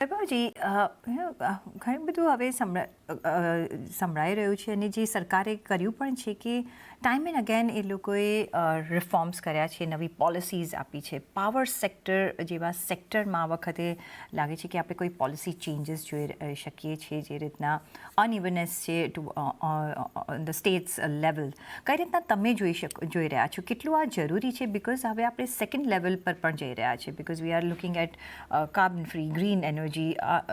વૈભવજી, ઘણું બધું હવે સંભળાઈ રહ્યું છે અને જે સરકારે કર્યું પણ છે કે ટાઈમ એન્ડ અગેન એ લોકોએ રિફોર્મ્સ કર્યા છે, નવી પોલિસીઝ આપી છે. પાવર સેક્ટર જેવા સેક્ટરમાં આ વખતે લાગે છે કે આપણે કોઈ પોલિસી ચેન્જીસ જોઈ શકીએ છીએ. જે રીતના અનઇવનનેસ છે ટુ ધ સ્ટેટ્સ લેવલ, કઈ રીતના તમે જોઈ રહ્યા છો? કેટલું આ જરૂરી છે? બિકોઝ હવે આપણે સેકન્ડ લેવલ પર પણ જઈ રહ્યા છે, because we are looking at carbon free, green energy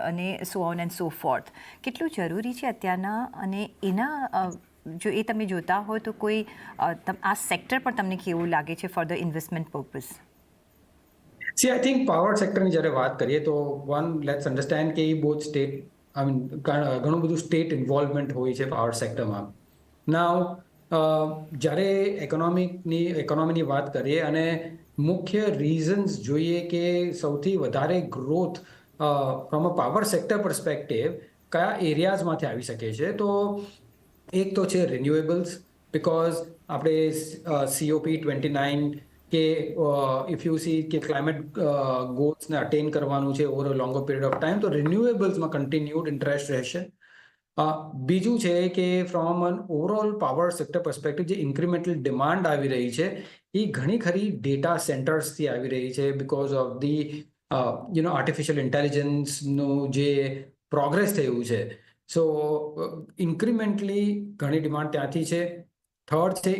અને so on and so forth. કેટલું જરૂરી છે અત્યારના, અને એના જો એ તમે જોતા હોય તો કોઈ આ સેક્ટર પર તમને કેવું લાગે છે for the investment purpose? See I think power સેક્ટરની જ્યારે વાત કરીએ તો લેટ્સ અન્ડરસ્ટેન્ડ કે એ બહુ સ્ટેટ ઘણું બધું સ્ટેટ ઇન્વોલ્વમેન્ટ હોય છે પાવર સેક્ટરમાં. નાવ જ્યારે ઇકોનોમીની વાત કરીએ અને મુખ્ય રીઝન્સ જોઈએ કે સૌથી વધારે growth from a power sector perspective કયા એરિયાઝમાંથી આવી શકે છે, તો એક તો છે રિન્યુએબલ્સ. બિકોઝ આપણે COP29 કે ઇફ યુ સી કે ક્લાઇમેટ ગોલ્સને અટેન કરવાનું છે over a longer period of time, તો રિન્યુએબલ્સમાં કન્ટિન્યુડ ઇન્ટરેસ્ટ રહેશે. બીજું છે કે from an overall power sector perspective જે ઇન્ક્રીમેન્ટલ ડિમાન્ડ આવી રહી છે એ ઘણી ખરી ડેટા સેન્ટર્સથી આવી રહી છે, બિકોઝ ઓફ ધી આર્ટિફિશિયલ ઇન્ટેલિજન્સનું જે પ્રોગ્રેસ થયું છે. સો ઇન્ક્રીમેન્ટલી ઘણી ડિમાન્ડ ત્યાંથી છે. થર્ડ છે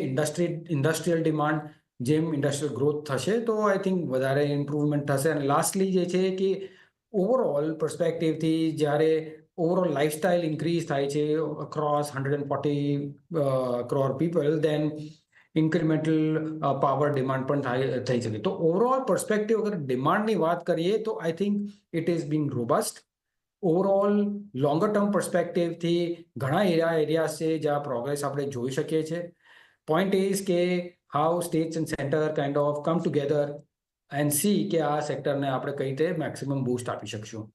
ઇન્ડસ્ટ્રીયલ ડિમાન્ડ. જેમ ઇન્ડસ્ટ્રીયલ ગ્રોથ થશે તો આઈ થિંક વધારે ઇમ્પ્રુવમેન્ટ થશે. અને લાસ્ટલી જે છે કે ઓવરઓલ પર્સપેક્ટિવથી જ્યારે ઓવરઓલ લાઇફસ્ટાઇલ ઇન્ક્રીઝ થાય છે અક્રોસ 140 crore પીપલ, દેન ઇન્ક્રીમેન્ટલ પાવર ડિમાન્ડ પણ થઈ શકે. તો ઓવરઓલ પર્સપેક્ટિવ અગર ડિમાન્ડની વાત કરીએ તો I think it is being robust. Overall longer term પર્સપેક્ટિવથી ઘણા એરિયાઝ છે જ્યાં પ્રોગ્રેસ આપણે જોઈ શકીએ છીએ. પોઈન્ટ ઇઝ કે how states and centre kind of come together and see કે આ સેક્ટરને આપણે કઈ રીતે મેક્સિમમ બૂસ્ટ આપી શકશું.